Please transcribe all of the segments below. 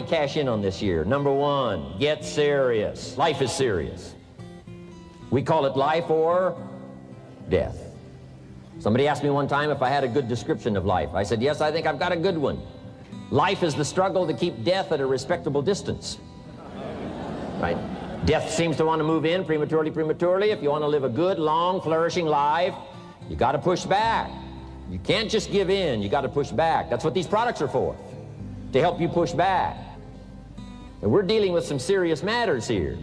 cash in on this year. Number one, get serious. Life is serious. We call it life or death. Somebody asked me one time if I had a good description of life. I said, yes, I think I've got a good one. Life is the struggle to keep death at a respectable distance. Right? Death seems to want to move in prematurely. If you want to live a good, long, flourishing life, you got to push back. You can't just give in. You got to push back. That's what these products are for, to help you push back. And we're dealing with some serious matters here.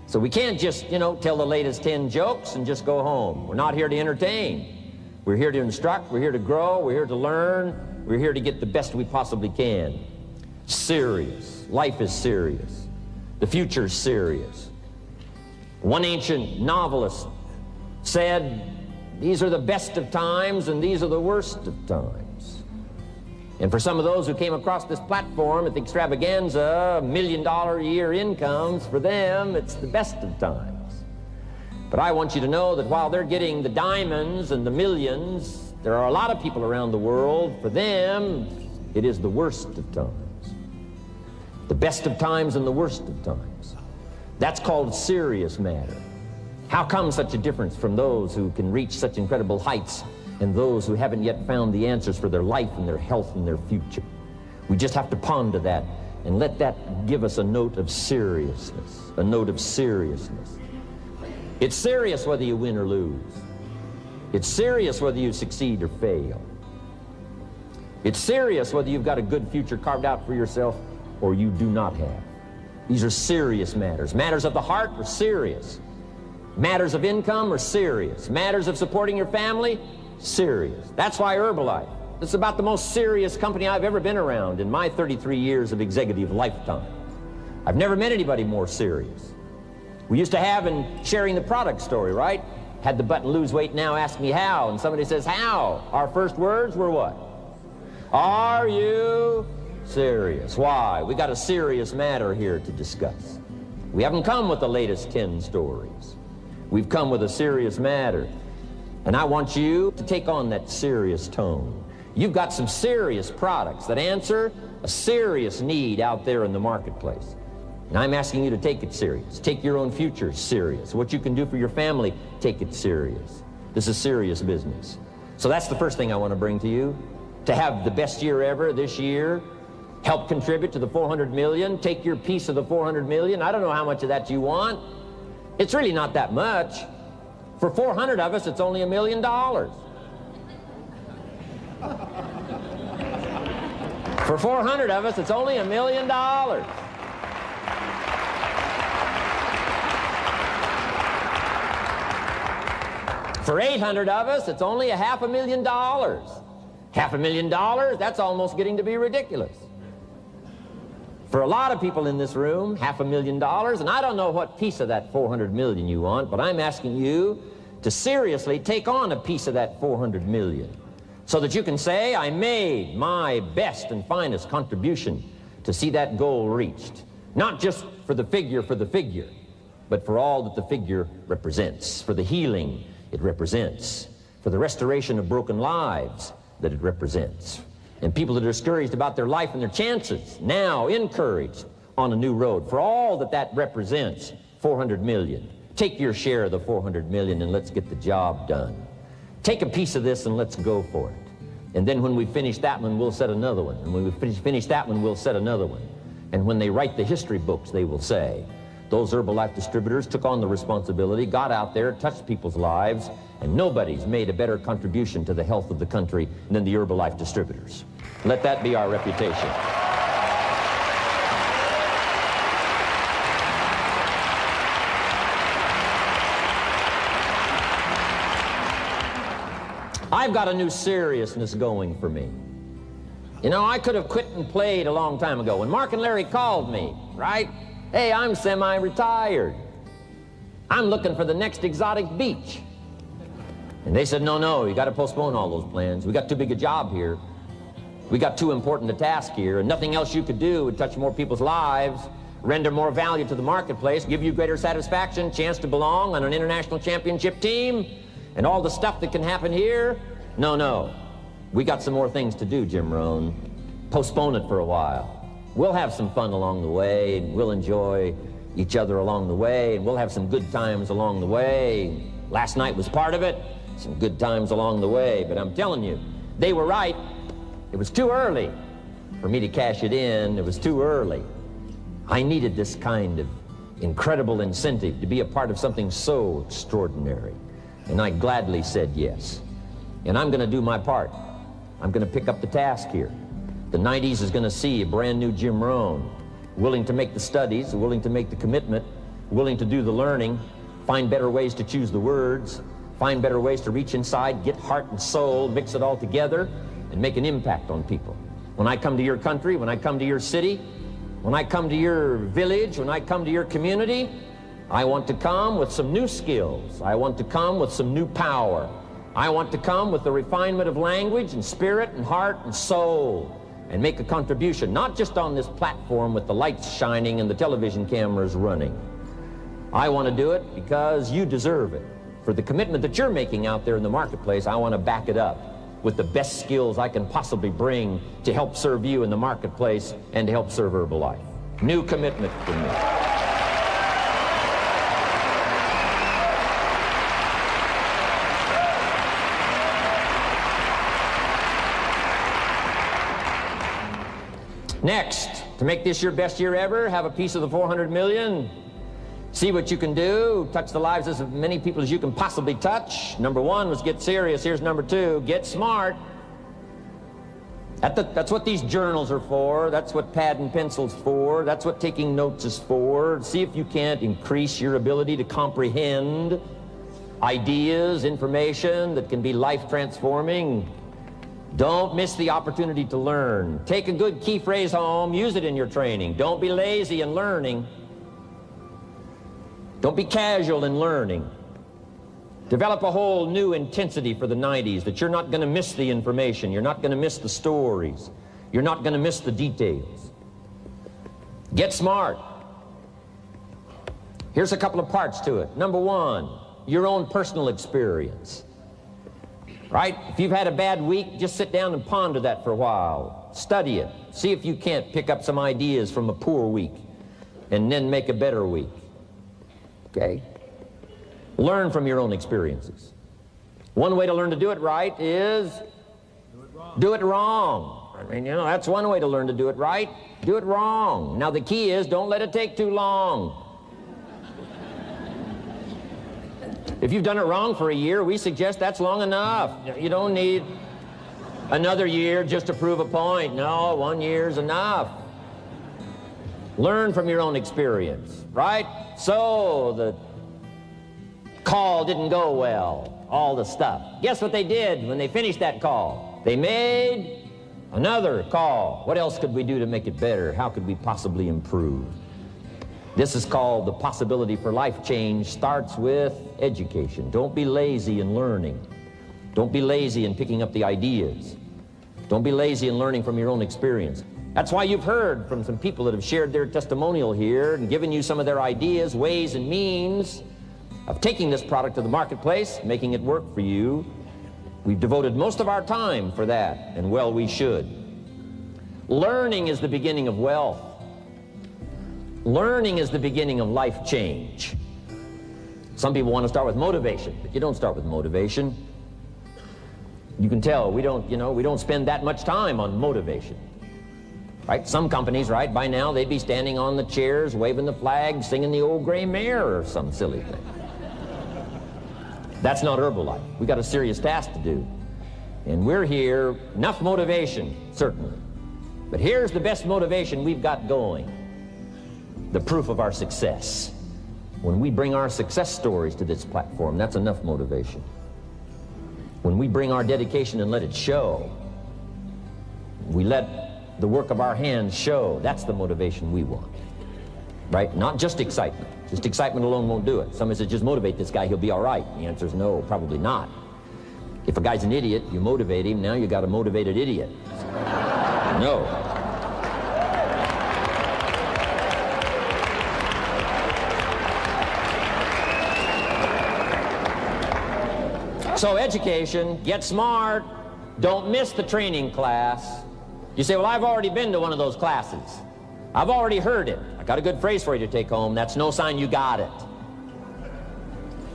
So we can't just, tell the latest 10 jokes and just go home. We're not here to entertain. We're here to instruct. We're here to grow. We're here to learn. We're here to get the best we possibly can. Serious. Life is serious. The future's serious. One ancient novelist said, these are the best of times and these are the worst of times. And for some of those who came across this platform at the extravaganza, $1 million a year incomes, for them, it's the best of times. But I want you to know that while they're getting the diamonds and the millions, there are a lot of people around the world, for them, it is the worst of times. The best of times and the worst of times. That's called serious matter. How come such a difference from those who can reach such incredible heights and those who haven't yet found the answers for their life and their health and their future? We just have to ponder that and let that give us a note of seriousness, a note of seriousness. It's serious whether you win or lose. It's serious whether you succeed or fail. It's serious whether you've got a good future carved out for yourself or you do not have. These are serious matters. Matters of the heart are serious. Matters of income are serious. Matters of supporting your family, serious. That's why Herbalife, it's about the most serious company I've ever been around in my 33 years of executive lifetime. I've never met anybody more serious. We used to have in sharing the product story, right? Had the button lose weight now, ask me how. And somebody says, how? Our first words were what? Are you serious? Why? We got a serious matter here to discuss. We haven't come with the latest 10 stories. We've come with a serious matter. And I want you to take on that serious tone. You've got some serious products that answer a serious need out there in the marketplace. And I'm asking you to take it serious. Take your own future serious. What you can do for your family, take it serious. This is serious business. So that's the first thing I want to bring to you. To have the best year ever this year, help contribute to the 400 million, take your piece of the 400 million. I don't know how much of that you want. It's really not that much. For 400 of us, it's only $1 million. For 400 of us, it's only $1 million. For 800 of us, it's only $500,000. $500,000, that's almost getting to be ridiculous. For a lot of people in this room, $500,000, and I don't know what piece of that 400 million you want, but I'm asking you to seriously take on a piece of that 400 million so that you can say, I made my best and finest contribution to see that goal reached. Not just for the figure, but for all that the figure represents, for the healing it represents, for the restoration of broken lives that it represents. And people that are discouraged about their life and their chances, now encouraged on a new road. For all that that represents, 400 million. Take your share of the 400 million and let's get the job done. Take a piece of this and let's go for it. And then when we finish that one, we'll set another one. And when we finish that one, we'll set another one. And when they write the history books, they will say, those Herbalife distributors took on the responsibility, got out there, touched people's lives, and nobody's made a better contribution to the health of the country than the Herbalife distributors. Let that be our reputation. I've got a new seriousness going for me. You know, I could have quit and played a long time ago. When Mark and Larry called me, right? Hey, I'm semi-retired. I'm looking for the next exotic beach. And they said, no, you got to postpone all those plans. We got too big a job here. We got too important a task here, and nothing else you could do would touch more people's lives, render more value to the marketplace, give you greater satisfaction, chance to belong on an international championship team, and all the stuff that can happen here. No. We got some more things to do, Jim Rohn. Postpone it for a while. We'll have some fun along the way, and we'll enjoy each other along the way, and we'll have some good times along the way. Last night was part of it, some good times along the way, but I'm telling you, they were right. It was too early for me to cash it in. It was too early. I needed this kind of incredible incentive to be a part of something so extraordinary, and I gladly said yes. And I'm going to do my part. I'm going to pick up the task here. The 90s is going to see a brand new Jim Rohn, willing to make the studies, willing to make the commitment, willing to do the learning, find better ways to choose the words, find better ways to reach inside, get heart and soul, mix it all together, and make an impact on people. When I come to your country, when I come to your city, when I come to your village, when I come to your community, I want to come with some new skills. I want to come with some new power. I want to come with the refinement of language and spirit and heart and soul, and make a contribution, not just on this platform with the lights shining and the television cameras running. I want to do it because you deserve it. For the commitment that you're making out there in the marketplace, I want to back it up with the best skills I can possibly bring to help serve you in the marketplace and to help serve Herbalife. New commitment for me. Next, to make this your best year ever, have a piece of the 400 million. See what you can do, touch the lives of as many people as you can possibly touch. Number one was get serious. Here's number two, get smart. That's what these journals are for. That's what pad and pencil's for. That's what taking notes is for. See if you can't increase your ability to comprehend ideas, information that can be life-transforming. Don't miss the opportunity to learn. Take a good key phrase home, use it in your training. Don't be lazy in learning. Don't be casual in learning. Develop a whole new intensity for the 90s that you're not going to miss the information, you're not going to miss the stories, you're not going to miss the details. Get smart. Here's a couple of parts to it. Number one, your own personal experience. Right? If you've had a bad week, just sit down and ponder that for a while. Study it. See if you can't pick up some ideas from a poor week and then make a better week. Okay? Learn from your own experiences. One way to learn to do it right is do it wrong. I mean, you know, that's one way to learn to do it right. Do it wrong. Now the key is don't let it take too long. If you've done it wrong for a year, we suggest that's long enough. You don't need another year just to prove a point. No, 1 year's enough. Learn from your own experience, right? So the call didn't go well, all the stuff. Guess what they did when they finished that call? They made another call. What else could we do to make it better? How could we possibly improve? This is called the possibility for life change. Starts with education. Don't be lazy in learning. Don't be lazy in picking up the ideas. Don't be lazy in learning from your own experience. That's why you've heard from some people that have shared their testimonial here and given you some of their ideas, ways, and means of taking this product to the marketplace, making it work for you. We've devoted most of our time for that, and well, we should. Learning is the beginning of wealth. Learning is the beginning of life change. Some people want to start with motivation, but you don't start with motivation. You can tell we don't spend that much time on motivation. Right? Some companies, right, by now they'd be standing on the chairs, waving the flag, singing the old gray mare or some silly thing. That's not Herbalife. We got a serious task to do. And we're here, enough motivation, certainly. But here's the best motivation we've got going. The proof of our success. When we bring our success stories to this platform, that's enough motivation. When we bring our dedication and let it show, we let the work of our hands show, that's the motivation we want. Right? Not just excitement. Just excitement alone won't do it. Somebody says, just motivate this guy, he'll be all right. The answer is no, probably not. If a guy's an idiot, you motivate him, now you got a motivated idiot. No. So education, get smart, don't miss the training class. You say, well, I've already been to one of those classes. I've already heard it. I got a good phrase for you to take home. That's no sign you got it.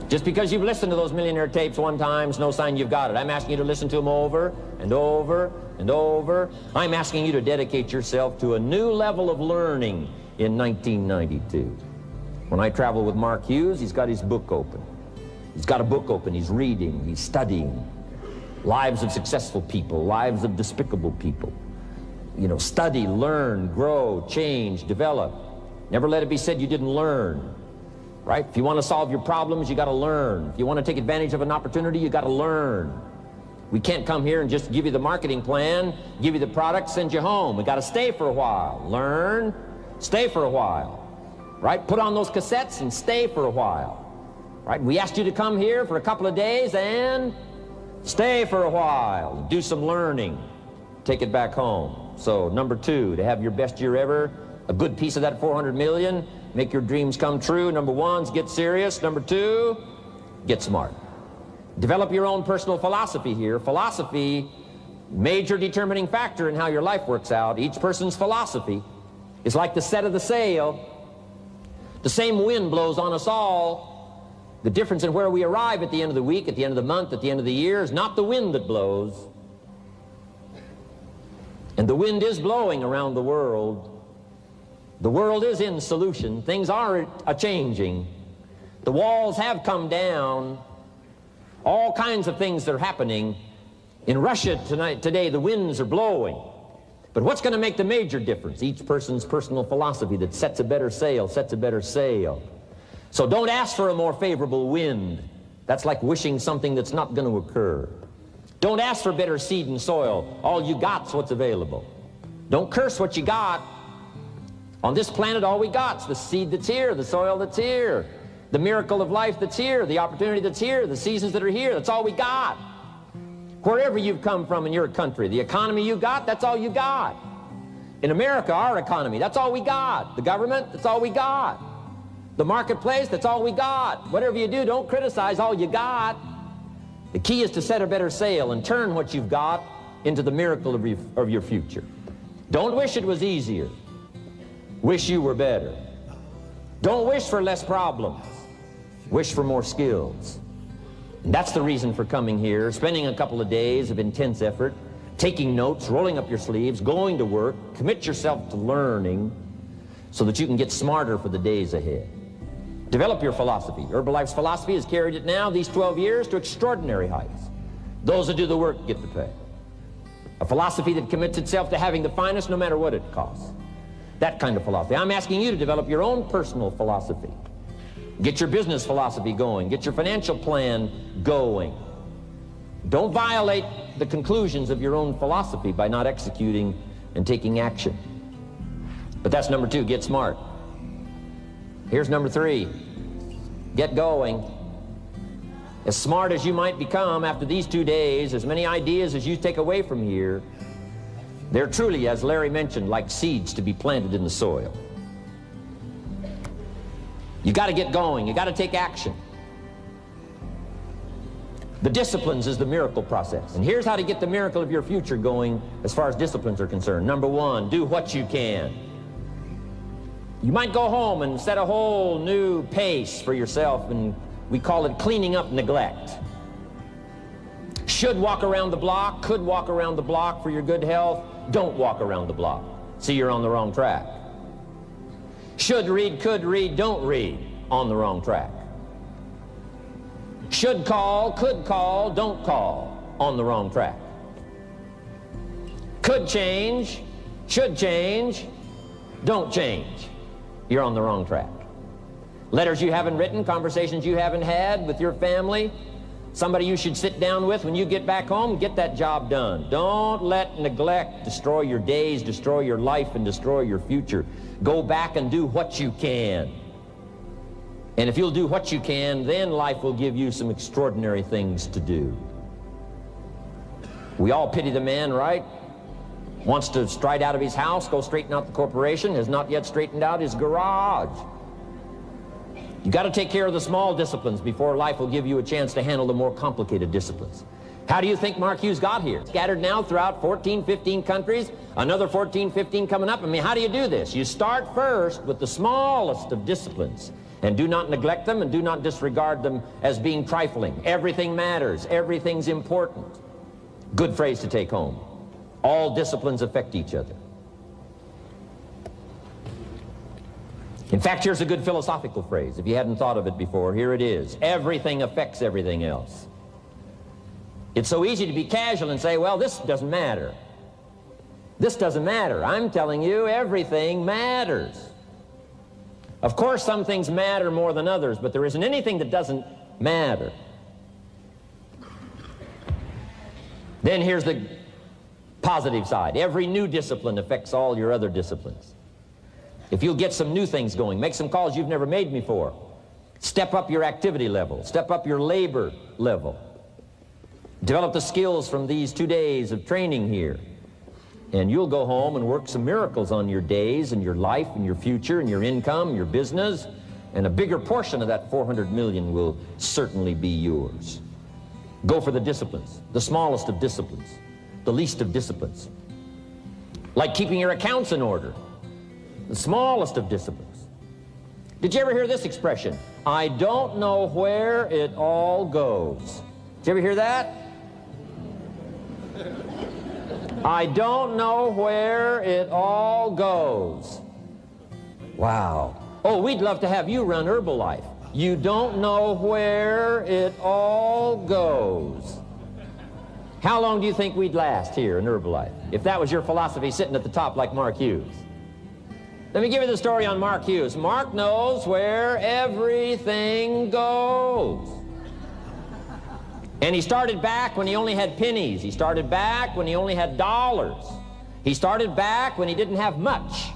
Just because you've listened to those millionaire tapes one time is no sign you've got it. I'm asking you to listen to them over and over and over. I'm asking you to dedicate yourself to a new level of learning in 1992. When I travel with Mark Hughes, he's got his book open. He's got a book open. He's reading. He's studying. Lives of successful people, lives of despicable people. You know, study, learn, grow, change, develop. Never let it be said you didn't learn. Right? If you want to solve your problems, you got to learn. If you want to take advantage of an opportunity, you got to learn. We can't come here and just give you the marketing plan, give you the product, send you home. We got to stay for a while. Learn, stay for a while. Right? Put on those cassettes and stay for a while. Right? We asked you to come here for a couple of days and stay for a while. Do some learning. Take it back home. So, number 2, to have your best year ever, a good piece of that 400 million, make your dreams come true. Number 1 is get serious. Number 2, get smart. Develop your own personal philosophy here. Philosophy, major determining factor in how your life works out. Each person's philosophy is like the set of the sail. The same wind blows on us all. The difference in where we arrive at the end of the week, at the end of the month, at the end of the year is not the wind that blows. And the wind is blowing around the world. The world is in solution. Things are a-changing. The walls have come down. All kinds of things are happening. In Russia today, the winds are blowing. But what's going to make the major difference? Each person's personal philosophy that sets a better sail, sets a better sail. So don't ask for a more favorable wind. That's like wishing something that's not going to occur. Don't ask for better seed and soil. All you got's what's available. Don't curse what you got. On this planet, all we got's the seed that's here, the soil that's here, the miracle of life that's here, the opportunity that's here, the seasons that are here. That's all we got. Wherever you've come from in your country, the economy you got, that's all you got. In America, our economy, that's all we got. The government, that's all we got. The marketplace, that's all we got. Whatever you do, don't criticize all you got. The key is to set a better sail and turn what you've got into the miracle of your future. Don't wish it was easier. Wish you were better. Don't wish for less problems. Wish for more skills. And that's the reason for coming here, spending a couple of days of intense effort, taking notes, rolling up your sleeves, going to work, commit yourself to learning so that you can get smarter for the days ahead. Develop your philosophy. Herbalife's philosophy has carried it now, these 12 years, to extraordinary heights. Those that do the work get the pay. A philosophy that commits itself to having the finest no matter what it costs. That kind of philosophy. I'm asking you to develop your own personal philosophy. Get your business philosophy going. Get your financial plan going. Don't violate the conclusions of your own philosophy by not executing and taking action. But that's number 2, get smart. Here's number 3, get going. As smart as you might become after these 2 days, as many ideas as you take away from here, they're truly, as Larry mentioned, like seeds to be planted in the soil. You got to get going. You got to take action. The disciplines is the miracle process. And here's how to get the miracle of your future going as far as disciplines are concerned. Number 1, do what you can. You might go home and set a whole new pace for yourself, and we call it cleaning up neglect. Should walk around the block, could walk around the block for your good health. Don't walk around the block. See, you're on the wrong track. Should read, could read, don't read. On the wrong track. Should call, could call, don't call. On the wrong track. Could change, should change, don't change. You're on the wrong track. Letters you haven't written, conversations you haven't had with your family, somebody you should sit down with when you get back home, get that job done. Don't let neglect destroy your days, destroy your life, and destroy your future. Go back and do what you can. And if you'll do what you can, then life will give you some extraordinary things to do. We all pity the man, right? Wants to stride out of his house, go straighten out the corporation, has not yet straightened out his garage. You got to take care of the small disciplines before life will give you a chance to handle the more complicated disciplines. How do you think Mark Hughes got here? Scattered now throughout 14, 15 countries, another 14, 15 coming up. I mean, how do you do this? You start first with the smallest of disciplines, and do not neglect them and do not disregard them as being trifling. Everything matters. Everything's important. Good phrase to take home. All disciplines affect each other. In fact, here's a good philosophical phrase. If you hadn't thought of it before, here it is. Everything affects everything else. It's so easy to be casual and say, well, this doesn't matter. This doesn't matter. I'm telling you, everything matters. Of course, some things matter more than others, but there isn't anything that doesn't matter. Then here's the positive side. Every new discipline affects all your other disciplines. If you'll get some new things going, make some calls you've never made before, step up your activity level, step up your labor level, develop the skills from these 2 days of training here, and you'll go home and work some miracles on your days and your life and your future and your income, your business, and a bigger portion of that 400 million will certainly be yours. Go for the disciplines, the smallest of disciplines, the least of disciplines. Like keeping your accounts in order, the smallest of disciplines. Did you ever hear this expression? I don't know where it all goes. Did you ever hear that? I don't know where it all goes. Wow. Oh, we'd love to have you run Herbalife. You don't know where it all goes. How long do you think we'd last here in Herbalife if that was your philosophy sitting at the top like Mark Hughes? Let me give you the story on Mark Hughes. Mark knows where everything goes. And he started back when he only had pennies. He started back when he only had dollars. He started back when he didn't have much.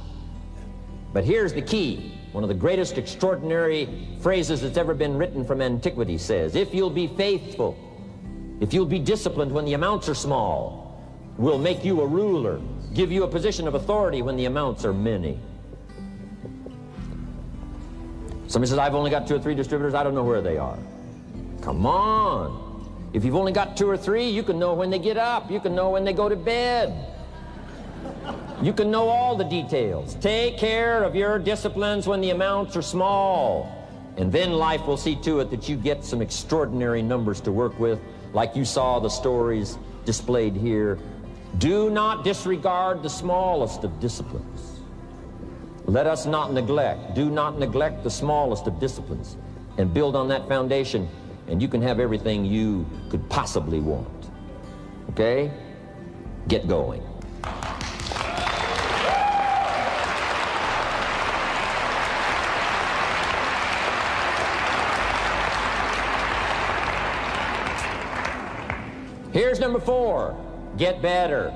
But here's the key. One of the greatest extraordinary phrases that's ever been written from antiquity says, if you'll be faithful, if you'll be disciplined when the amounts are small, we'll make you a ruler, give you a position of authority when the amounts are many. Somebody says, I've only got 2 or 3 distributors, I don't know where they are. Come on. If you've only got 2 or 3, you can know when they get up. You can know when they go to bed. You can know all the details. Take care of your disciplines when the amounts are small. And then life will see to it that you get some extraordinary numbers to work with, like you saw the stories displayed here. Do not disregard the smallest of disciplines. Let us not neglect. Do not neglect the smallest of disciplines. And build on that foundation, and you can have everything you could possibly want. Okay? Get going. Here's number 4. Get better.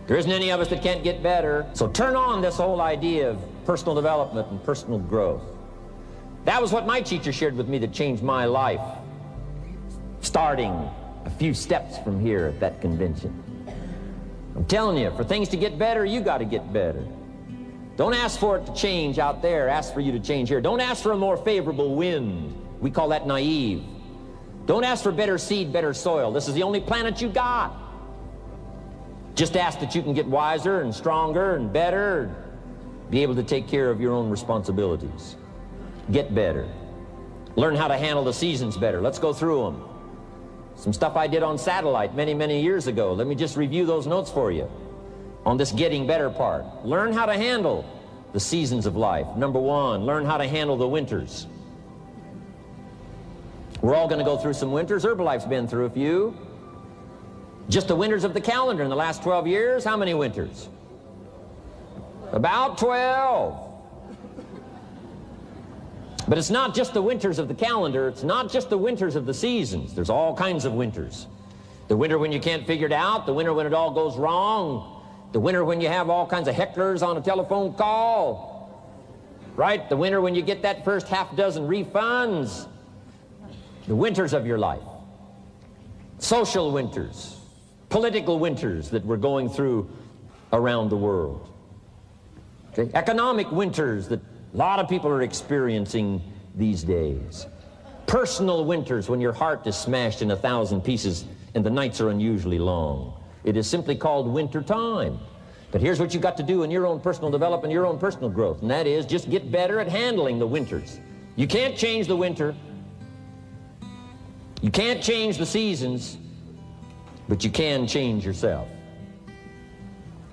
There isn't any of us that can't get better. So turn on this whole idea of personal development and personal growth. That was what my teacher shared with me that changed my life, starting a few steps from here at that convention. I'm telling you, for things to get better, you got to get better. Don't ask for it to change out there. Ask for you to change here. Don't ask for a more favorable wind. We call that naive. Don't ask for better seed, better soil. This is the only planet you got. Just ask that you can get wiser and stronger and better, be able to take care of your own responsibilities. Get better. Learn how to handle the seasons better. Let's go through them. Some stuff I did on satellite many, many years ago. Let me just review those notes for you on this getting better part. Learn how to handle the seasons of life. Number 1, learn how to handle the winters. We're all going to go through some winters. Herbalife's been through a few. Just the winters of the calendar in the last 12 years, how many winters? About 12. But it's not just the winters of the calendar. It's not just the winters of the seasons. There's all kinds of winters. The winter when you can't figure it out. The winter when it all goes wrong. The winter when you have all kinds of hecklers on a telephone call. Right? The winter when you get that first half dozen refunds. The winters of your life. Social winters. Political winters that we're going through around the world. Okay? Economic winters that a lot of people are experiencing these days. Personal winters when your heart is smashed in 1,000 pieces and the nights are unusually long. It is simply called winter time. But here's what you've got to do in your own personal development, your own personal growth, and that is just get better at handling the winters. You can't change the winter. You can't change the seasons, but you can change yourself.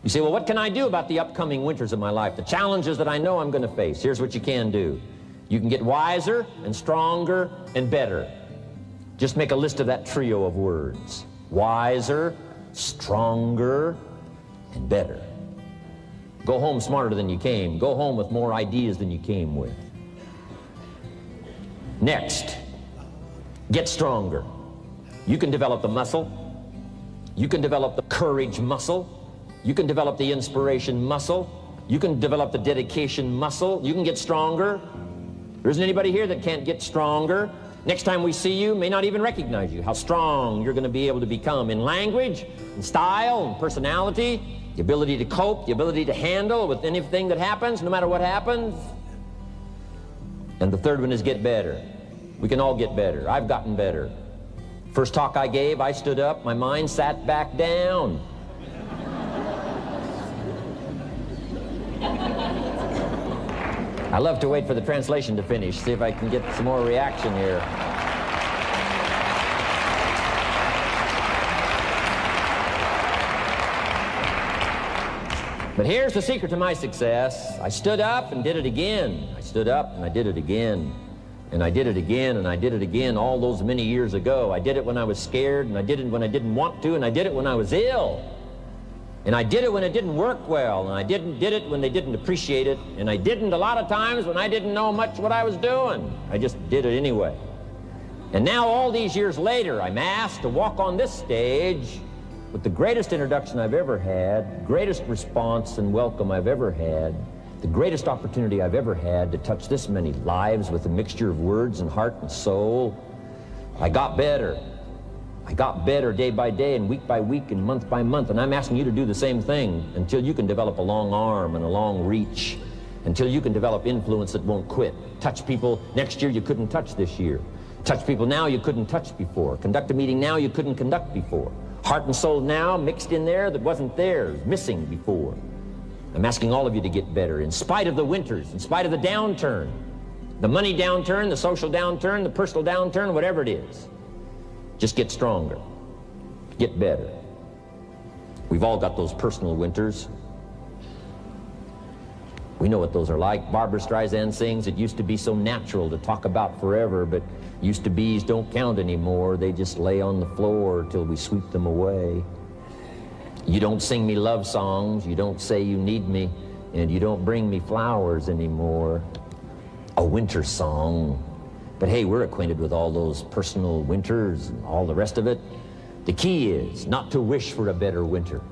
You say, well, what can I do about the upcoming winters of my life, the challenges that I know I'm going to face? Here's what you can do. You can get wiser and stronger and better. Just make a list of that trio of words. Wiser, stronger, and better. Go home smarter than you came. Go home with more ideas than you came with. Next, get stronger. You can develop the muscle. You can develop the courage muscle. You can develop the inspiration muscle. You can develop the dedication muscle. You can get stronger. There isn't anybody here that can't get stronger. Next time we see you, may not even recognize you, how strong you're going to be able to become in language, in style, in personality, the ability to cope, the ability to handle with anything that happens, no matter what happens. And the third one is get better. We can all get better. I've gotten better. First talk I gave, I stood up, my mind sat back down. I love to wait for the translation to finish, see if I can get some more reaction here. But here's the secret to my success. I stood up and did it again. I stood up and I did it again. And I did it again and I did it again all those many years ago. I did it when I was scared, and I did it when I didn't want to, and I did it when I was ill. And I did it when it didn't work well, and I did it when they didn't appreciate it, and I didn't a lot of times when I didn't know much what I was doing. I just did it anyway. And now all these years later, I'm asked to walk on this stage with the greatest introduction I've ever had, greatest response and welcome I've ever had, the greatest opportunity I've ever had to touch this many lives with a mixture of words and heart and soul. I got better. I got better day by day and week by week and month by month, and I'm asking you to do the same thing until you can develop a long arm and a long reach, until you can develop influence that won't quit. Touch people next year you couldn't touch this year. Touch people now you couldn't touch before. Conduct a meeting now you couldn't conduct before. Heart and soul now mixed in there that wasn't there, missing before. I'm asking all of you to get better in spite of the winters, in spite of the downturn, the money downturn, the social downturn, the personal downturn, whatever it is. Just get stronger, get better. We've all got those personal winters. We know what those are like. Barbara Streisand sings, it used to be so natural to talk about forever, but used to be's don't count anymore. They just lay on the floor till we sweep them away. You don't sing me love songs, you don't say you need me, and you don't bring me flowers anymore. A winter song. But hey, we're acquainted with all those personal winters and all the rest of it. The key is not to wish for a better winter.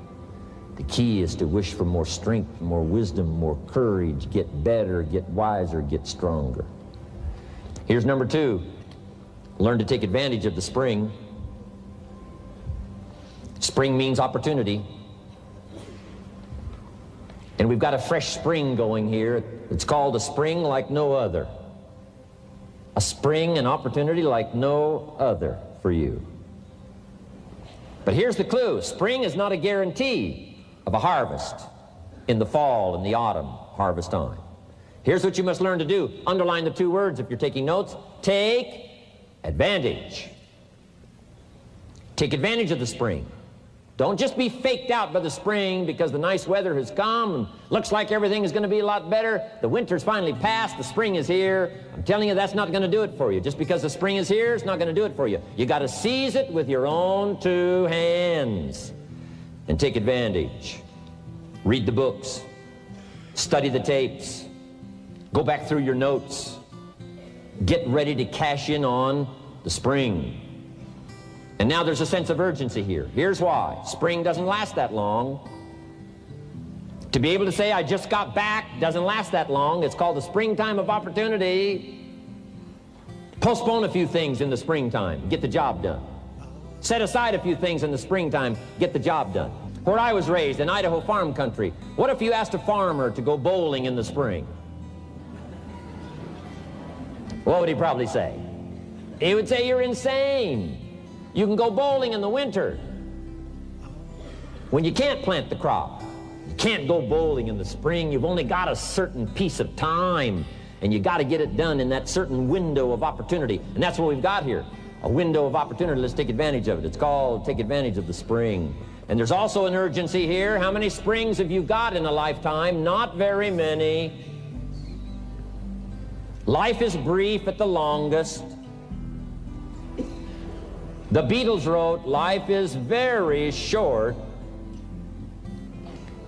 The key is to wish for more strength, more wisdom, more courage, get better, get wiser, get stronger. Here's number 2. Learn to take advantage of the spring. Spring means opportunity. And we've got a fresh spring going here. It's called a spring like no other. A spring, an opportunity like no other for you. But here's the clue. Spring is not a guarantee of a harvest in the fall and the autumn harvest time. Here's what you must learn to do. Underline the 2 words if you're taking notes. Take advantage. Take advantage of the spring. Don't just be faked out by the spring because the nice weather has come and looks like everything is going to be a lot better. The winter's finally passed, the spring is here. I'm telling you, that's not going to do it for you. Just because the spring is here, it's not going to do it for you. You got to seize it with your own 2 hands and take advantage. Read the books, study the tapes, go back through your notes, get ready to cash in on the spring. And now there's a sense of urgency here. Here's why. Spring doesn't last that long. To be able to say, I just got back, doesn't last that long. It's called the springtime of opportunity. Postpone a few things in the springtime. Get the job done. Set aside a few things in the springtime. Get the job done. Where I was raised, in Idaho farm country, what if you asked a farmer to go bowling in the spring? What would he probably say? He would say you're insane. You can go bowling in the winter when you can't plant the crop. You can't go bowling in the spring. You've only got a certain piece of time, and you got to get it done in that certain window of opportunity. And that's what we've got here, a window of opportunity. Let's take advantage of it. It's called take advantage of the spring. And there's also an urgency here. How many springs have you got in a lifetime? Not very many. Life is brief at the longest. The Beatles wrote, life is very short.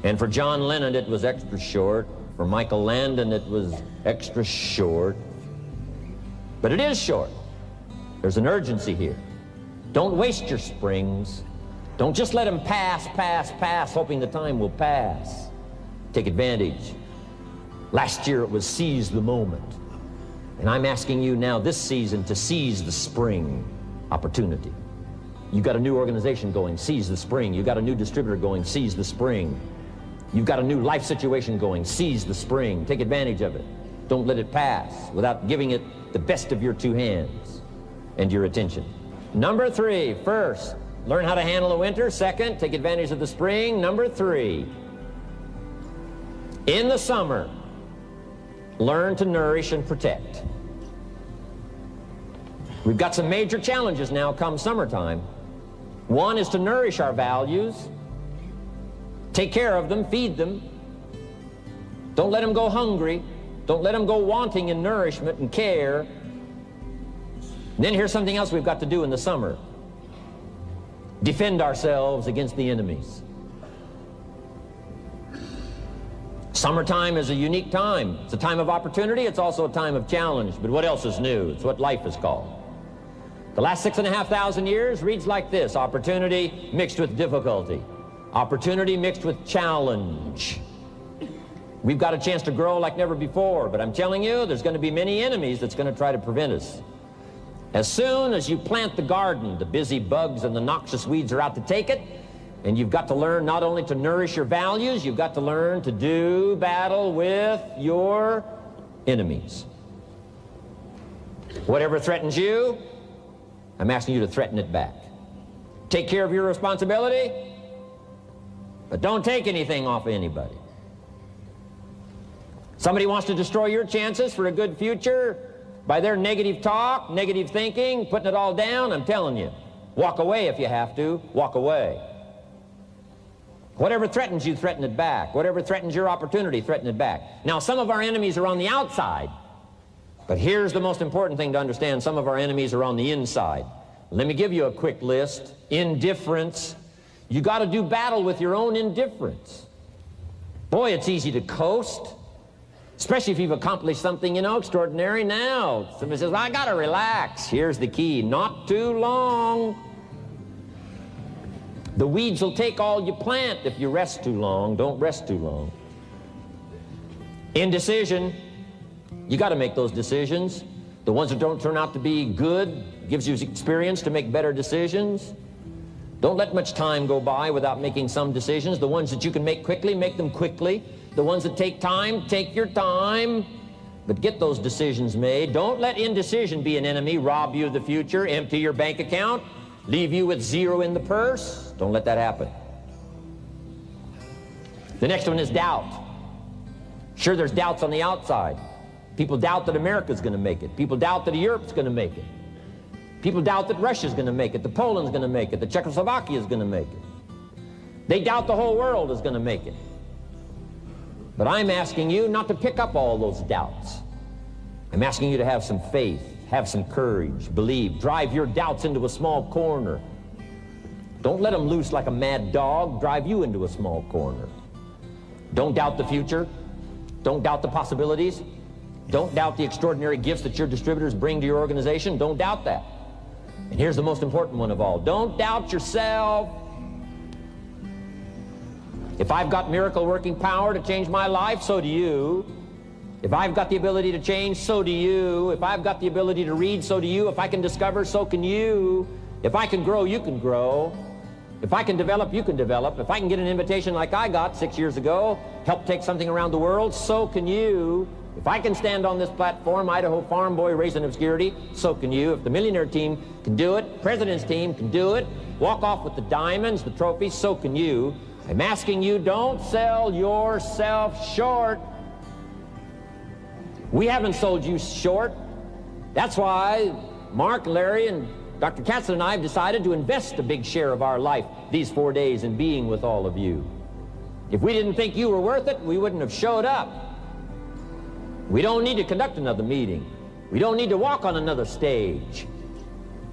And for John Lennon, it was extra short. For Michael Landon, it was extra short. But it is short. There's an urgency here. Don't waste your springs. Don't just let them pass, hoping the time will pass. Take advantage. Last year it was seize the moment. And I'm asking you now this season to seize the spring opportunity. You've got a new organization going, seize the spring. You've got a new distributor going, seize the spring. You've got a new life situation going, seize the spring. Take advantage of it. Don't let it pass without giving it the best of your two hands and your attention. Number 3, first, learn how to handle the winter. Second, take advantage of the spring. Number 3, in the summer, learn to nourish and protect. We've got some major challenges now come summertime. One is to nourish our values. Take care of them, feed them. Don't let them go hungry. Don't let them go wanting in nourishment and care. And then here's something else we've got to do in the summer. Defend ourselves against the enemies. Summertime is a unique time. It's a time of opportunity. It's also a time of challenge. But what else is new? It's what life is called. The last 6,500 years reads like this: opportunity mixed with difficulty. Opportunity mixed with challenge. We've got a chance to grow like never before, but I'm telling you, there's going to be many enemies that's going to try to prevent us. As soon as you plant the garden, the busy bugs and the noxious weeds are out to take it, and you've got to learn not only to nourish your values, you've got to learn to do battle with your enemies. Whatever threatens you, I'm asking you to threaten it back. Take care of your responsibility, but don't take anything off of anybody. Somebody wants to destroy your chances for a good future by their negative talk, negative thinking, putting it all down. I'm telling you, walk away if you have to. Walk away. Whatever threatens you, threaten it back. Whatever threatens your opportunity, threaten it back. Now, some of our enemies are on the outside, but here's the most important thing to understand. Some of our enemies are on the inside. Let me give you a quick list. Indifference. You got to do battle with your own indifference. Boy, it's easy to coast, especially if you've accomplished something, you know, extraordinary. Now, somebody says, well, I got to relax. Here's the key: not too long. The weeds will take all you plant if you rest too long. Don't rest too long. Indecision. You got to make those decisions. The ones that don't turn out to be good gives you experience to make better decisions. Don't let much time go by without making some decisions. The ones that you can make quickly, make them quickly. The ones that take time, take your time. But get those decisions made. Don't let indecision be an enemy, rob you of the future, empty your bank account, leave you with zero in the purse. Don't let that happen. The next one is doubt. Sure, there's doubts on the outside. People doubt that America's going to make it. People doubt that Europe's going to make it. People doubt that Russia's going to make it, that Poland's going to make it, that Czechoslovakia's going to make it. They doubt the whole world is going to make it. But I'm asking you not to pick up all those doubts. I'm asking you to have some faith, have some courage, believe, drive your doubts into a small corner. Don't let them loose like a mad dog, drive you into a small corner. Don't doubt the future. Don't doubt the possibilities. Don't doubt the extraordinary gifts that your distributors bring to your organization. Don't doubt that. And here's the most important one of all. Don't doubt yourself. If I've got miracle working power to change my life, so do you. If I've got the ability to change, so do you. If I've got the ability to read, so do you. If I can discover, so can you. If I can grow, you can grow. If I can develop, you can develop. If I can get an invitation like I got 6 years ago, help take something around the world, so can you. If I can stand on this platform, Idaho farm boy raised in obscurity, so can you. If the millionaire team can do it, president's team can do it, walk off with the diamonds, the trophies, so can you. I'm asking you, don't sell yourself short. We haven't sold you short. That's why Mark, Larry, and Dr. Katzen and I have decided to invest a big share of our life these 4 days in being with all of you. If we didn't think you were worth it, we wouldn't have showed up. We don't need to conduct another meeting. We don't need to walk on another stage.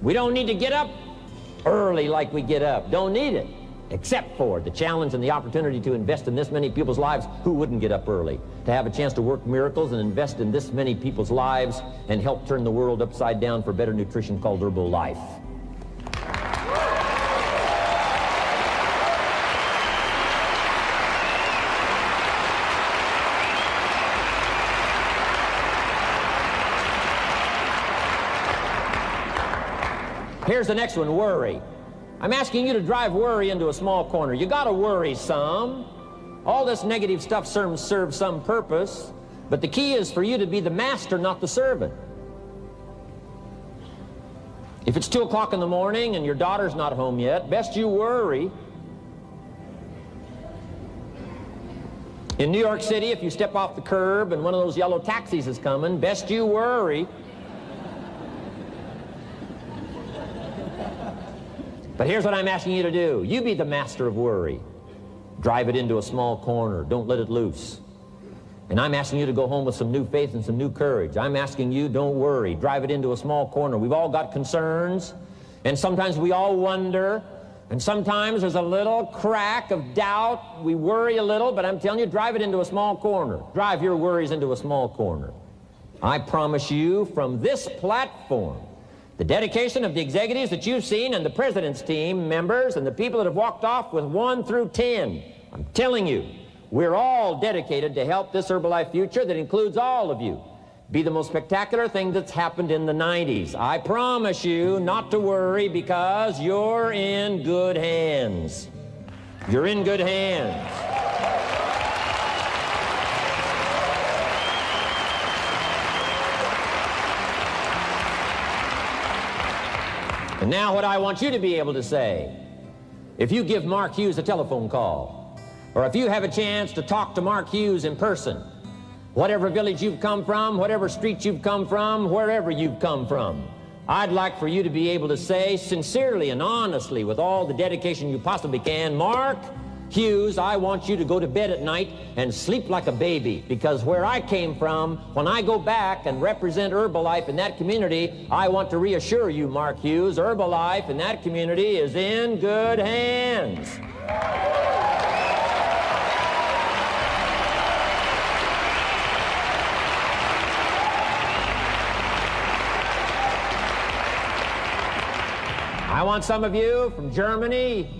We don't need to get up early like we get up. Don't need it. Except for the challenge and the opportunity to invest in this many people's lives who wouldn't get up early. To have a chance to work miracles and invest in this many people's lives and help turn the world upside down for better nutrition called Herbalife. Here's the next one, worry. I'm asking you to drive worry into a small corner. You gotta worry some. All this negative stuff serves some purpose, but the key is for you to be the master, not the servant. If it's 2 o'clock in the morning and your daughter's not home yet, best you worry. In New York City, if you step off the curb and one of those yellow taxis is coming, best you worry. But here's what I'm asking you to do. You be the master of worry. Drive it into a small corner. Don't let it loose. And I'm asking you to go home with some new faith and some new courage. I'm asking you, don't worry. Drive it into a small corner. We've all got concerns, and sometimes we all wonder, and sometimes there's a little crack of doubt. We worry a little, but I'm telling you, drive it into a small corner. Drive your worries into a small corner. I promise you, from this platform, the dedication of the executives that you've seen and the president's team members and the people that have walked off with 1 through 10, I'm telling you, we're all dedicated to help this Herbalife future that includes all of you be the most spectacular thing that's happened in the 90s. I promise you not to worry because you're in good hands. You're in good hands. And now what I want you to be able to say, if you give Mark Hughes a telephone call, or if you have a chance to talk to Mark Hughes in person, whatever village you've come from, whatever street you've come from, wherever you've come from, I'd like for you to be able to say sincerely and honestly with all the dedication you possibly can, Mark Hughes, I want you to go to bed at night and sleep like a baby, because where I came from, when I go back and represent Herbalife in that community, I want to reassure you, Mark Hughes, Herbalife in that community is in good hands. I want some of you from Germany,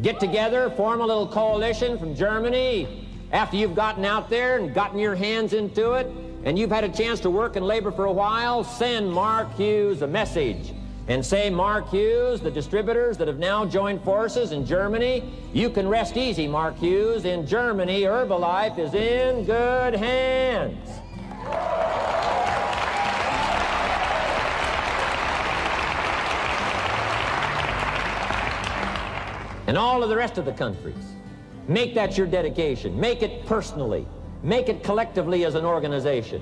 get together, form a little coalition from Germany. After you've gotten out there and gotten your hands into it, and you've had a chance to work and labor for a while, send Mark Hughes a message and say, Mark Hughes, the distributors that have now joined forces in Germany, you can rest easy, Mark Hughes. In Germany, Herbalife is in good hands. And all of the rest of the countries, make that your dedication. Make it personally. Make it collectively as an organization.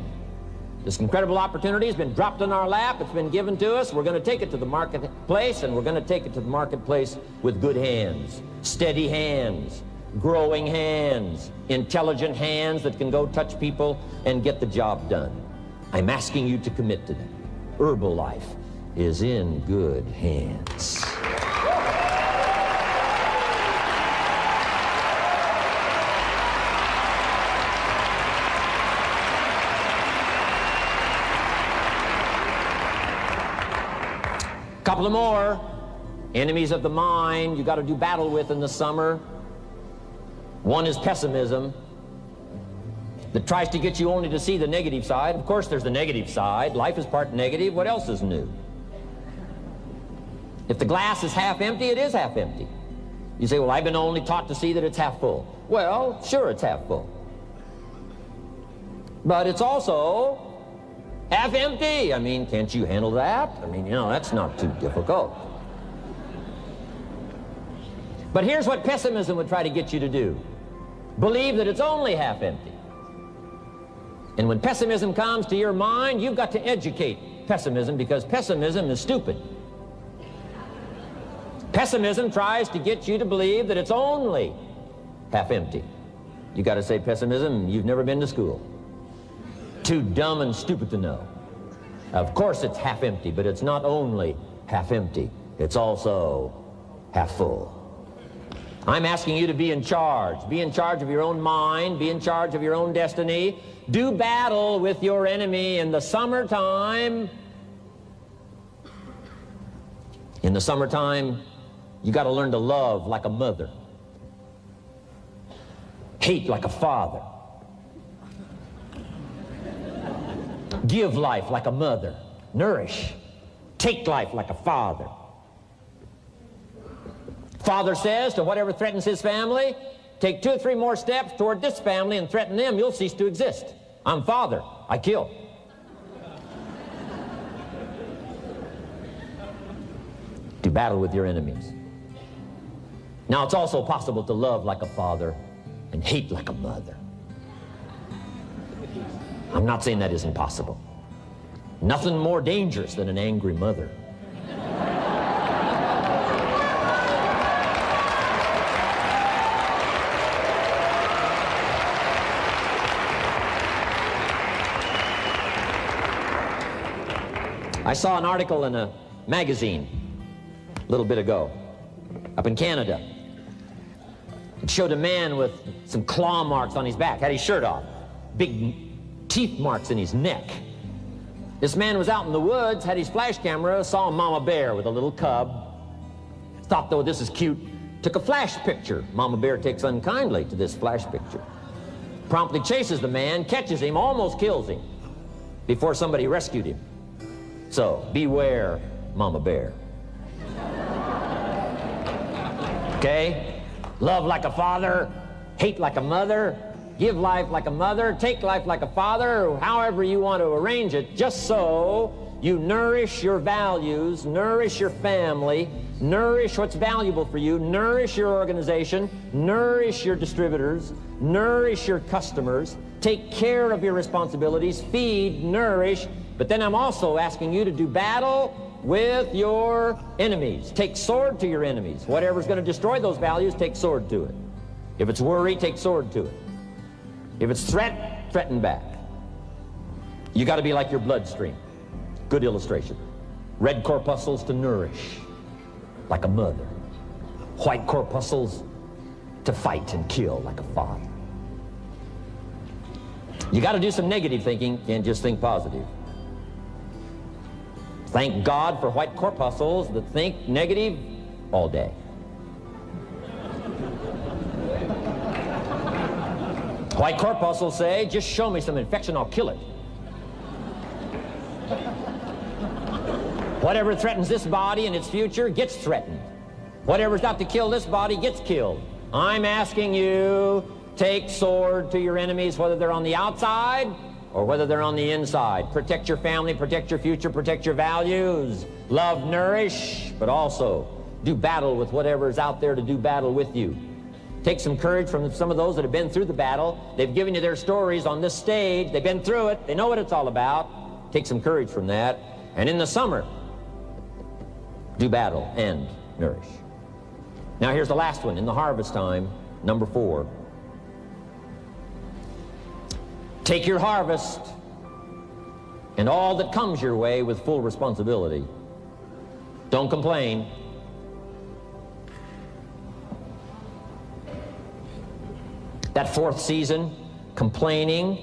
This incredible opportunity has been dropped in our lap. It's been given to us. We're going to take it to the marketplace, and we're going to take it to the marketplace with good hands, steady hands, growing hands, intelligent hands that can go touch people and get the job done. I'm asking you to commit to that. Herbalife is in good hands. Couple of more enemies of the mind you got to do battle with in the summer. One is pessimism that tries to get you only to see the negative side. Of course there's the negative side. Life is part negative. What else is new? If the glass is half empty, it is half empty. You say, well, I've been only taught to see that it's half full. Well, sure, it's half full. But it's also half empty. I mean, can't you handle that? I mean, you know, that's not too difficult. But here's what pessimism would try to get you to do. Believe that it's only half empty. And when pessimism comes to your mind, you've got to educate pessimism, because pessimism is stupid. Pessimism tries to get you to believe that it's only half empty. You got to say, pessimism, you've never been to school. Too dumb and stupid to know. Of course it's half empty, but it's not only half empty. It's also half full. I'm asking you to be in charge. Be in charge of your own mind. Be in charge of your own destiny. Do battle with your enemy in the summertime. In the summertime, you got to learn to love like a mother. Hate like a father. Give life like a mother. Nourish. Take life like a father. Father says to whatever threatens his family, take 2 or 3 more steps toward this family and threaten them, you'll cease to exist. I'm father. I kill. Do battle with your enemies. Now, it's also possible to love like a father and hate like a mother. I'm not saying that isn't possible. Nothing more dangerous than an angry mother. I saw an article in a magazine a little bit ago up in Canada. It showed a man with some claw marks on his back, had his shirt off, big teeth marks in his neck. This man was out in the woods, had his flash camera, saw a mama bear with a little cub, thought, though, this is cute, took a flash picture. Mama bear takes unkindly to this flash picture, promptly chases the man, catches him, almost kills him before somebody rescued him. So, beware, mama bear. Okay? Love like a father, hate like a mother, give life like a mother, take life like a father, however you want to arrange it, just so you nourish your values, nourish your family, nourish what's valuable for you, nourish your organization, nourish your distributors, nourish your customers, take care of your responsibilities, feed, nourish. But then I'm also asking you to do battle with your enemies. Take sword to your enemies. Whatever's going to destroy those values, take sword to it. If it's worry, take sword to it. If it's threat, threaten back. You got to be like your bloodstream. Good illustration. Red corpuscles to nourish, like a mother. White corpuscles to fight and kill, like a father. You got to do some negative thinking, can't just think positive. Thank God for white corpuscles that think negative all day. White corpuscles say, just show me some infection, I'll kill it. Whatever threatens this body and its future gets threatened. Whatever's got to kill this body gets killed. I'm asking you, take sword to your enemies, whether they're on the outside or whether they're on the inside. Protect your family, protect your future, protect your values. Love, nourish, but also do battle with whatever's out there to do battle with you. Take some courage from some of those that have been through the battle. They've given you their stories on this stage. They've been through it. They know what it's all about. Take some courage from that. And in the summer, do battle and nourish. Now here's the last one. In the harvest time, number 4. Take your harvest and all that comes your way with full responsibility. Don't complain. That 4th season, complaining,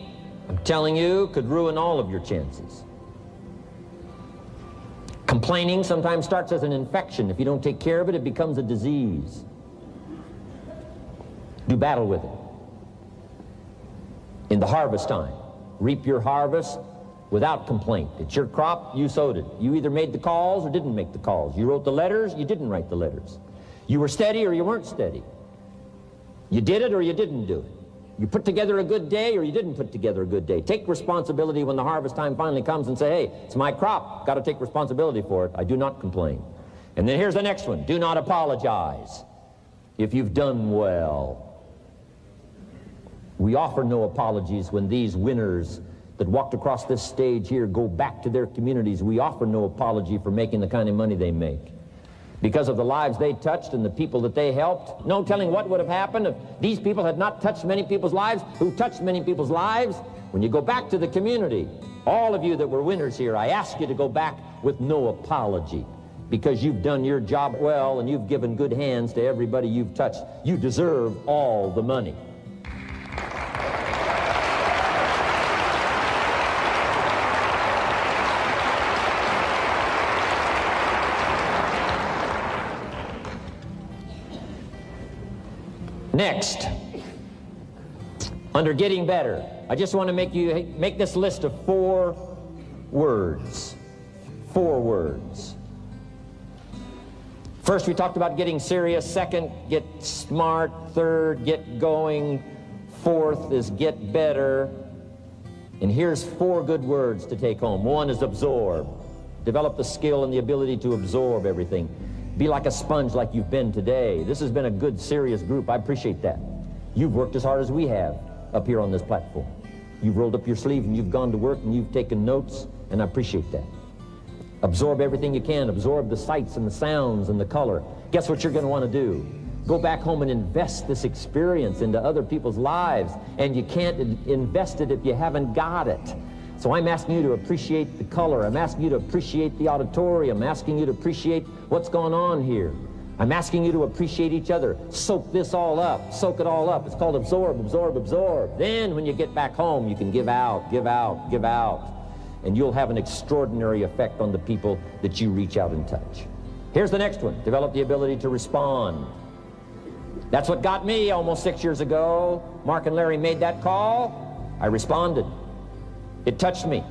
I'm telling you, could ruin all of your chances. Complaining sometimes starts as an infection. If you don't take care of it, it becomes a disease. Do battle with it. In the harvest time, reap your harvest without complaint. It's your crop, you sowed it. You either made the calls or didn't make the calls. You wrote the letters, you didn't write the letters. You were steady or you weren't steady. You did it or you didn't do it. You put together a good day or you didn't put together a good day. Take responsibility when the harvest time finally comes and say, hey, it's my crop. Got to take responsibility for it. I do not complain. And then here's the next one. Do not apologize if you've done well. We offer no apologies when these winners that walked across this stage here go back to their communities. We offer no apology for making the kind of money they make. Because of the lives they touched and the people that they helped, no telling what would have happened if these people had not touched many people's lives, who touched many people's lives. When you go back to the community, all of you that were winners here, I ask you to go back with no apology, because you've done your job well and you've given good hands to everybody you've touched. You deserve all the money. Next, under getting better, I just want to make this list of 4 words. 4 words. First, we talked about getting serious. Second, get smart. Third, get going. Fourth is get better. And here's 4 good words to take home. 1 is absorb. Develop the skill and the ability to absorb everything. Be like a sponge like you've been today. This has been a good, serious group. I appreciate that. You've worked as hard as we have up here on this platform. You've rolled up your sleeves and you've gone to work and you've taken notes, and I appreciate that. Absorb everything you can. Absorb the sights and the sounds and the color. Guess what you're going to want to do? Go back home and invest this experience into other people's lives, and you can't invest it if you haven't got it. So I'm asking you to appreciate the color. I'm asking you to appreciate the auditorium. I'm asking you to appreciate what's going on here. I'm asking you to appreciate each other. Soak this all up. Soak it all up. It's called absorb, absorb, absorb. Then when you get back home, you can give out, give out, give out. And you'll have an extraordinary effect on the people that you reach out and touch. Here's the next one. Develop the ability to respond. That's what got me almost 6 years ago. Mark and Larry made that call. I responded. It touched me.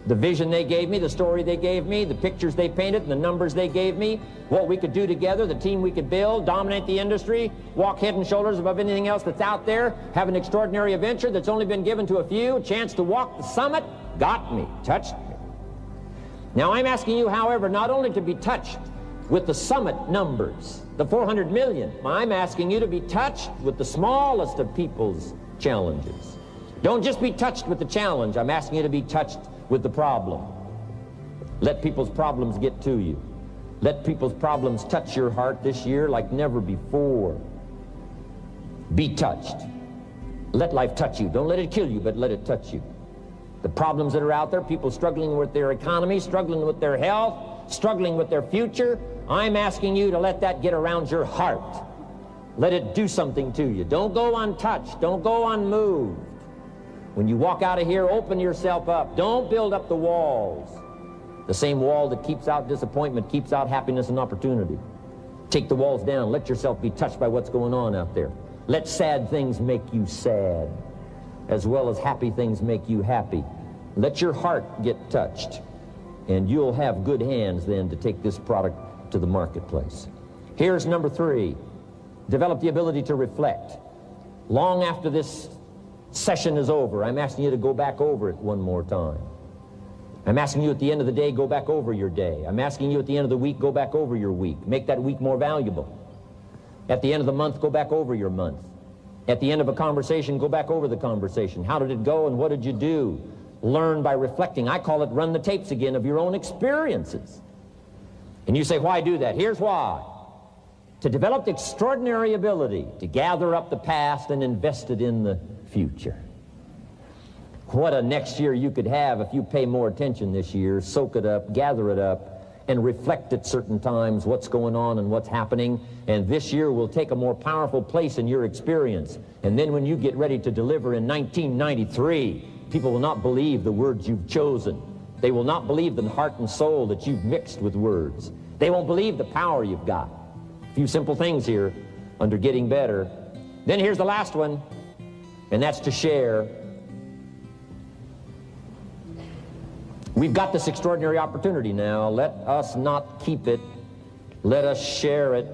The vision they gave me, the story they gave me, the pictures they painted, and the numbers they gave me, what we could do together, the team we could build, dominate the industry, walk head and shoulders above anything else that's out there, have an extraordinary adventure that's only been given to a few, a chance to walk the summit, got me, touched me. Now I'm asking you, however, not only to be touched with the summit numbers, the 400 million, I'm asking you to be touched with the smallest of people's challenges. Don't just be touched with the challenge. I'm asking you to be touched with the problem. Let people's problems get to you. Let people's problems touch your heart this year like never before. Be touched. Let life touch you. Don't let it kill you, but let it touch you. The problems that are out there, people struggling with their economy, struggling with their health, struggling with their future, I'm asking you to let that get around your heart. Let it do something to you. Don't go untouched. Don't go unmoved. When you walk out of here, open yourself up. Don't build up the walls. The same wall that keeps out disappointment keeps out happiness and opportunity. Take the walls down. Let yourself be touched by what's going on out there. Let sad things make you sad, as well as happy things make you happy. Let your heart get touched, and you'll have good hands then to take this product to the marketplace. Here's number 3. Develop the ability to reflect. Long after this session is over, I'm asking you to go back over it one more time. I'm asking you at the end of the day, go back over your day. I'm asking you at the end of the week, go back over your week. Make that week more valuable. At the end of the month, go back over your month. At the end of a conversation, go back over the conversation. How did it go and what did you do? Learn by reflecting. I call it run the tapes again of your own experiences. And you say, why do that? Here's why. To develop the extraordinary ability to gather up the past and invest it in the future. What a next year you could have if you pay more attention this year, soak it up, gather it up, and reflect at certain times what's going on and what's happening. And this year will take a more powerful place in your experience. And then when you get ready to deliver in 1993, people will not believe the words you've chosen. They will not believe the heart and soul that you've mixed with words. They won't believe the power you've got. A few simple things here under getting better. Then here's the last one, and that's to share. We've got this extraordinary opportunity now. Let us not keep it. Let us share it.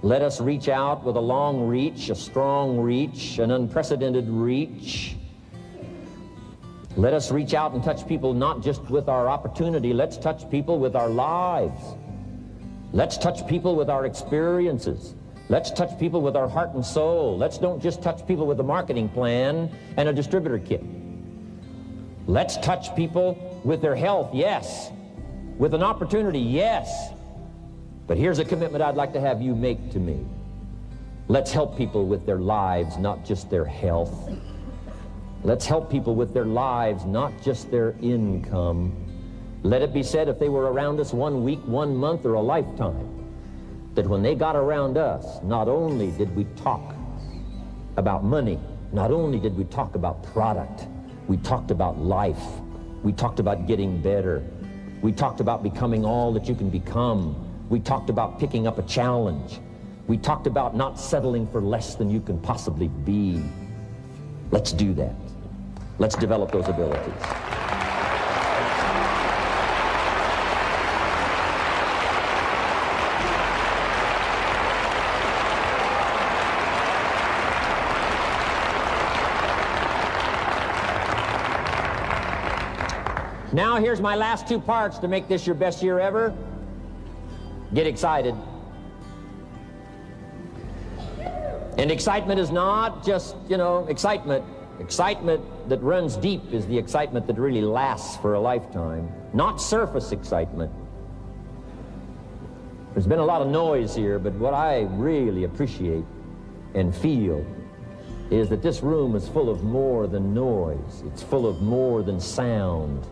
Let us reach out with a long reach, a strong reach, an unprecedented reach. Let us reach out and touch people not just with our opportunity. Let's touch people with our lives. Let's touch people with our experiences. Let's touch people with our heart and soul. Let's don't just touch people with a marketing plan and a distributor kit. Let's touch people with their health, yes. With an opportunity, yes. But here's a commitment I'd like to have you make to me. Let's help people with their lives, not just their health. Let's help people with their lives, not just their income. Let it be said, if they were around us 1 week, 1 month, or a lifetime, that when they got around us, not only did we talk about money, not only did we talk about product, we talked about life. We talked about getting better. We talked about becoming all that you can become. We talked about picking up a challenge. We talked about not settling for less than you can possibly be. Let's do that. Let's develop those abilities. Now here's my last 2 parts to make this your best year ever. Get excited. And excitement is not just, excitement. Excitement that runs deep is the excitement that really lasts for a lifetime, not surface excitement. There's been a lot of noise here, but what I really appreciate and feel is that this room is full of more than noise. It's full of more than sound.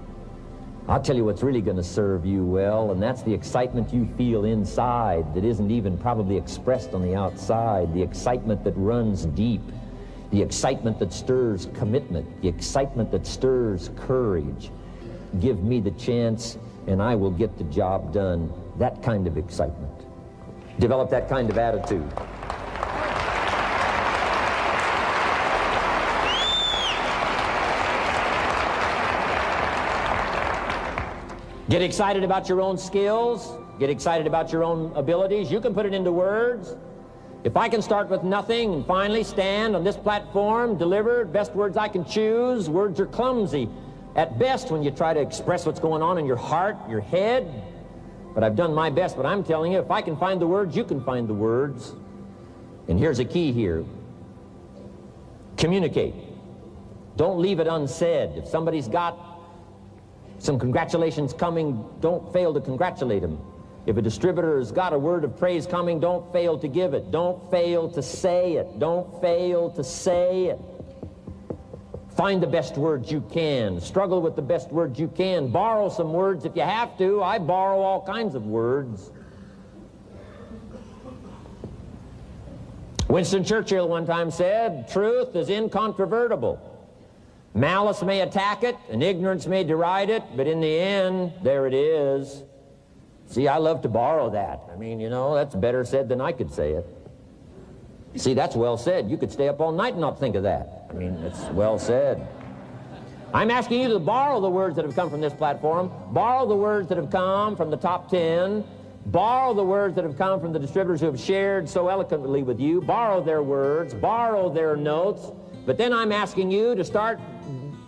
I'll tell you what's really going to serve you well, and that's the excitement you feel inside that isn't even probably expressed on the outside, the excitement that runs deep, the excitement that stirs commitment, the excitement that stirs courage. Give me the chance, and I will get the job done. That kind of excitement. Develop that kind of attitude. Get excited about your own skills. Get excited about your own abilities. You can put it into words. If I can start with nothing and finally stand on this platform, deliver best words I can choose, words are clumsy at best when you try to express what's going on in your heart, your head. But I've done my best. But I'm telling you, if I can find the words, you can find the words. And here's a key here. Communicate. Don't leave it unsaid. If somebody's got some congratulations coming, don't fail to congratulate them. If a distributor has got a word of praise coming, don't fail to give it. Don't fail to say it. Don't fail to say it. Find the best words you can. Struggle with the best words you can. Borrow some words if you have to. I borrow all kinds of words. Winston Churchill one time said, truth is incontrovertible. Malice may attack it, and ignorance may deride it, but in the end, there it is. See, I love to borrow that. I mean, that's better said than I could say it. See, that's well said. You could stay up all night and not think of that. I mean, it's well said. I'm asking you to borrow the words that have come from this platform, borrow the words that have come from the top 10, borrow the words that have come from the distributors who have shared so eloquently with you, borrow their words, borrow their notes, but then I'm asking you to start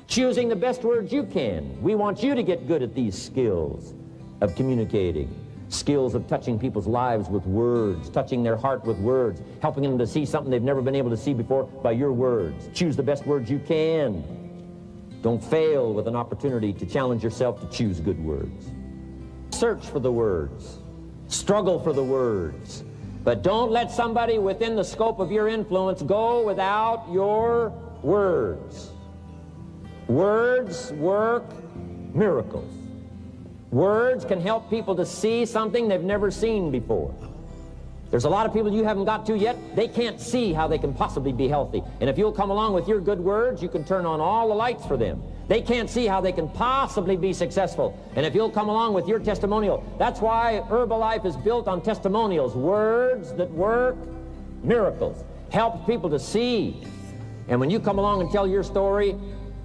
choosing the best words you can. We want you to get good at these skills of communicating, skills of touching people's lives with words, touching their heart with words, helping them to see something they've never been able to see before by your words. Choose the best words you can. Don't fail with an opportunity to challenge yourself to choose good words. Search for the words. Struggle for the words. But don't let somebody within the scope of your influence go without your words. Words work miracles. Words can help people to see something they've never seen before. There's a lot of people you haven't got to yet. They can't see how they can possibly be healthy. And if you'll come along with your good words, you can turn on all the lights for them. They can't see how they can possibly be successful. And if you'll come along with your testimonial, that's why Herbalife is built on testimonials. Words that work miracles. Help people to see. And when you come along and tell your story,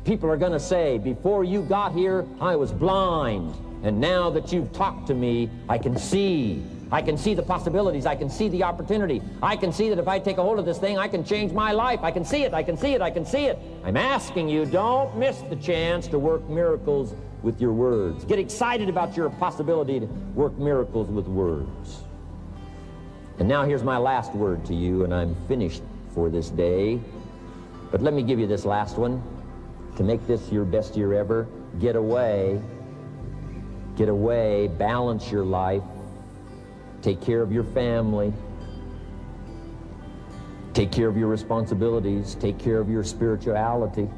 people are going to say, before you got here, I was blind. And now that you've talked to me, I can see. I can see the possibilities. I can see the opportunity. I can see that if I take a hold of this thing, I can change my life. I can see it. I can see it. I can see it. I'm asking you, don't miss the chance to work miracles with your words. Get excited about your possibility to work miracles with words. And now here's my last word to you, and I'm finished for this day. But let me give you this last one. To make this your best year ever, get away. Get away, balance your life. Take care of your family. Take care of your responsibilities. Take care of your spirituality.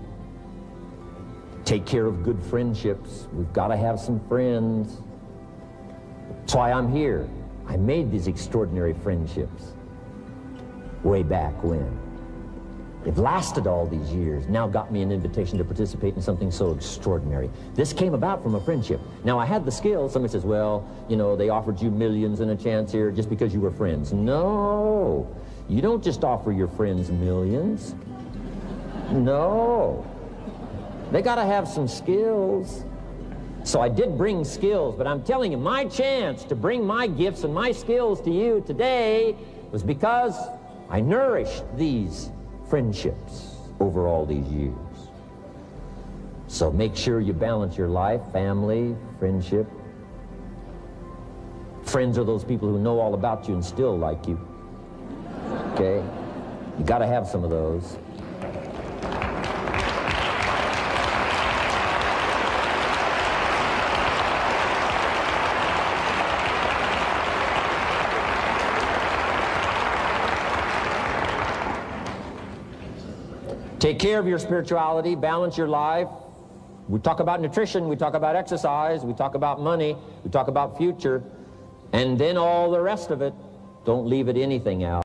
Take care of good friendships. We've got to have some friends. That's why I'm here. I made these extraordinary friendships way back when. They've lasted all these years, now got me an invitation to participate in something so extraordinary. This came about from a friendship. Now, I had the skills. Somebody says, well, you know, they offered you millions and a chance here just because you were friends. No, you don't just offer your friends millions. No. They got to have some skills. So I did bring skills, but I'm telling you, my chance to bring my gifts and my skills to you today was because I nourished these friendships over all these years. So make sure you balance your life, family, friendship. Friends are those people who know all about you and still like you. Okay? You got to have some of those. Take care of your spirituality, balance your life. We talk about nutrition, we talk about exercise, we talk about money, we talk about future, and then all the rest of it, don't leave anything out.